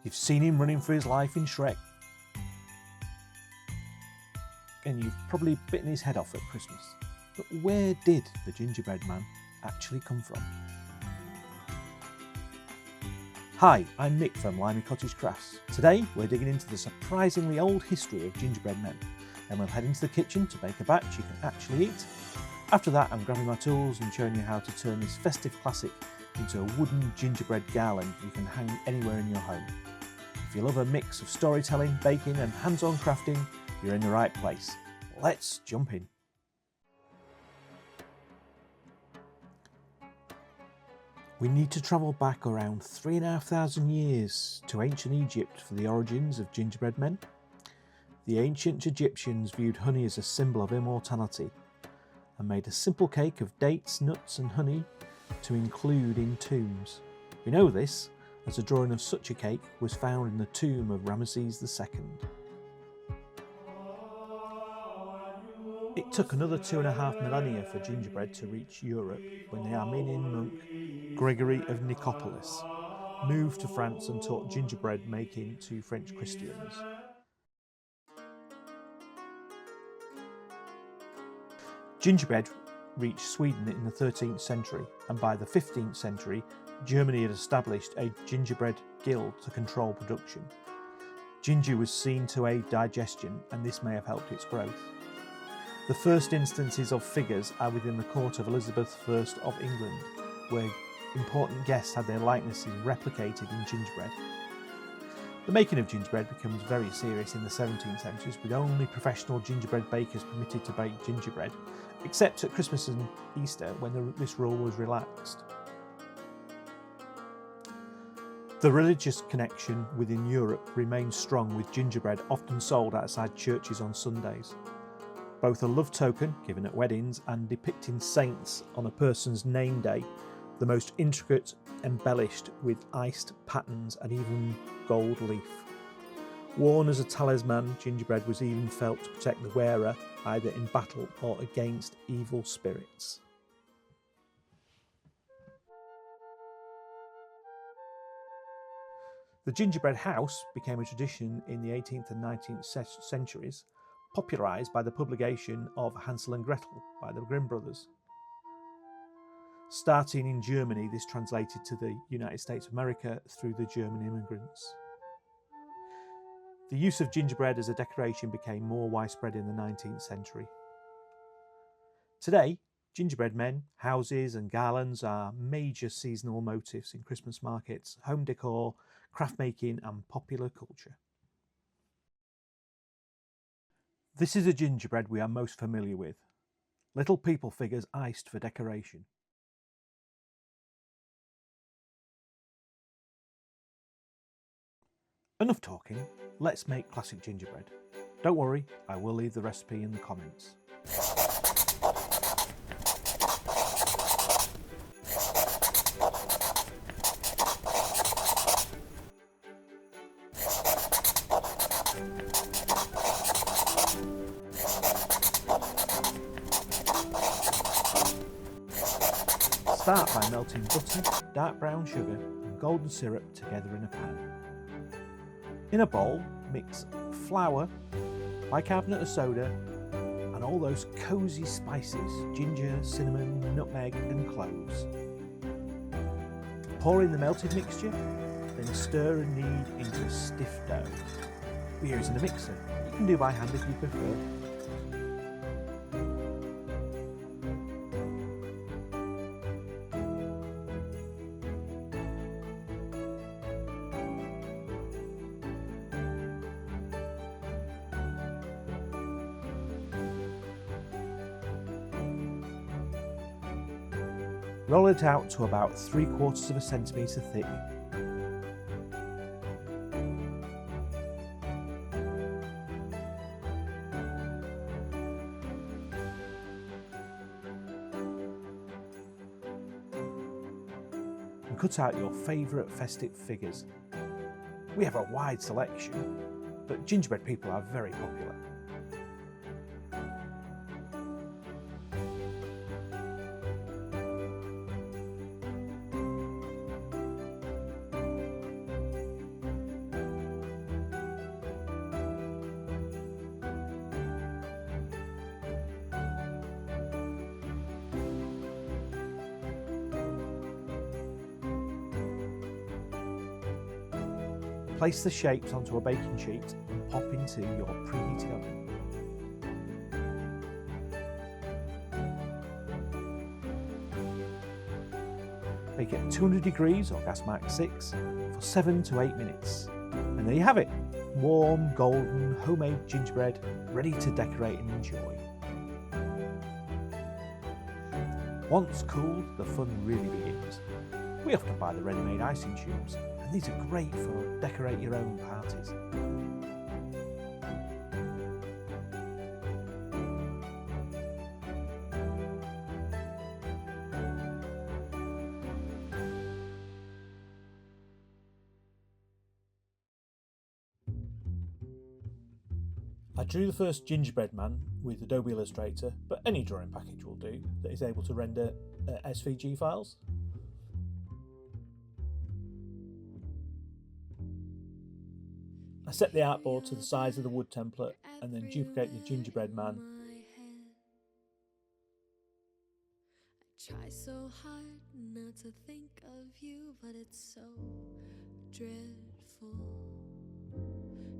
You've seen him running for his life in Shrek. And you've probably bitten his head off at Christmas. But where did the gingerbread man actually come from? Hi, I'm Mick from Limey Cottage Crafts. Today we're digging into the surprisingly old history of gingerbread men. Then we'll head into the kitchen to bake a batch you can actually eat. After that I'm grabbing my tools and showing you how to turn this festive classic into a wooden gingerbread garland you can hang anywhere in your home. If you love a mix of storytelling, baking and hands-on crafting, you're in the right place. Let's jump in. We need to travel back around 3,500 years to ancient Egypt for the origins of gingerbread men. The ancient Egyptians viewed honey as a symbol of immortality and made a simple cake of dates, nuts and honey to include in tombs. We know this as a drawing of such a cake was found in the tomb of Ramesses II. It took another 2.5 millennia for gingerbread to reach Europe when the Armenian monk Gregory of Nicopolis moved to France and taught gingerbread making to French Christians. Gingerbread reached Sweden in the 13th century, and by the 15th century Germany had established a gingerbread guild to control production. Ginger was seen to aid digestion, and this may have helped its growth. The first instances of figures are within the court of Elizabeth I of England, where important guests had their likenesses replicated in gingerbread. The making of gingerbread becomes very serious in the 17th century, with only professional gingerbread bakers permitted to bake gingerbread, except at Christmas and Easter when this rule was relaxed. The religious connection within Europe remains strong, with gingerbread often sold outside churches on Sundays. Both a love token given at weddings and depicting saints on a person's name day, the most intricate, embellished with iced patterns and even gold leaf. Worn as a talisman, gingerbread was even felt to protect the wearer either in battle or against evil spirits. The gingerbread house became a tradition in the 18th and 19th centuries, popularised by the publication of Hansel and Gretel by the Grimm brothers. Starting in Germany, this translated to the United States of America through the German immigrants. The use of gingerbread as a decoration became more widespread in the 19th century. Today, gingerbread men, houses and garlands are major seasonal motifs in Christmas markets, home decor, craft making and popular culture. This is a gingerbread we are most familiar with. Little people figures iced for decoration. Enough talking, let's make classic gingerbread. Don't worry, I will leave the recipe in the comments. Start by melting butter, dark brown sugar and golden syrup together in a pan. In a bowl, mix flour, bicarbonate of soda and all those cosy spices, ginger, cinnamon, nutmeg and cloves. Pour in the melted mixture, then stir and knead into a stiff dough. We're using a mixer. You can do by hand if you prefer. Roll it out to about 3/4 centimetre thick. And cut out your favourite festive figures. We have a wide selection, but gingerbread people are very popular. Place the shapes onto a baking sheet and pop into your preheated oven. Bake it at 200 degrees or gas mark 6 for 7 to 8 minutes. And there you have it, warm, golden, homemade gingerbread ready to decorate and enjoy. Once cooled, the fun really begins. We often buy the ready-made icing tubes, and these are great for decorate your own parties. I drew the first gingerbread man with Adobe Illustrator, but any drawing package will do that is able to render SVG files. I set the artboard to the size of the wood template and then duplicate the gingerbread man. I try so hard not to think of you, but it's so dreadful.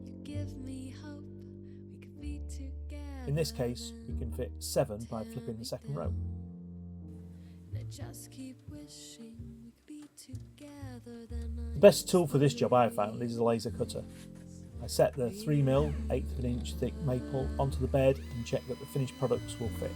You give me hope. In this case, we can fit 7 by flipping the second row. The best tool for this job I found is a laser cutter. I set the 3mm 1/8 of an inch thick maple onto the bed and check that the finished products will fit.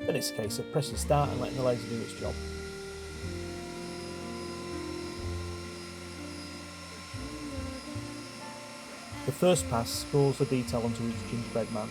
Then it's a case of pressing start and letting the laser do its job. The first pass scores the detail onto each gingerbread man.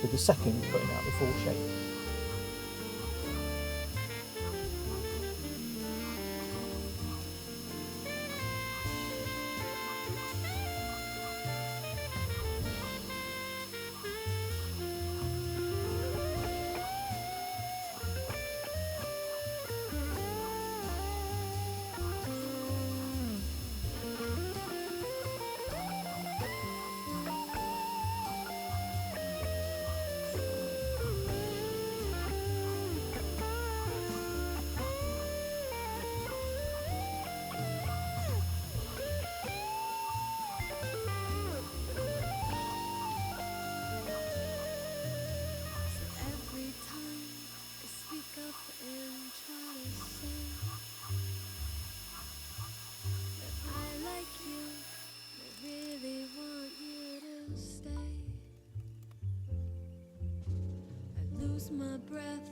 With the second putting out the full shape. My breath,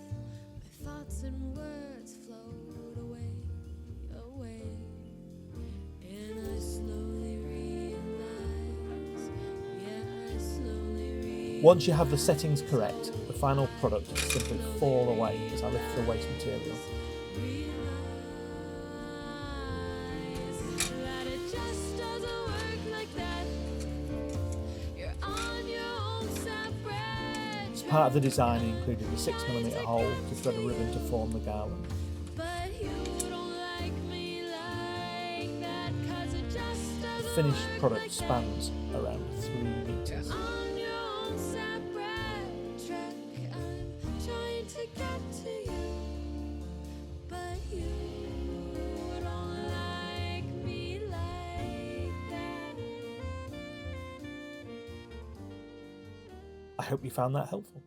my thoughts and words float away, and I slowly realize, Once you have the settings correct, the final product will simply fall away as I lift the waste material. Part of the design included a 6mm hole to thread a ribbon to form the garland. The finished product spans around 3 metres. I hope you found that helpful.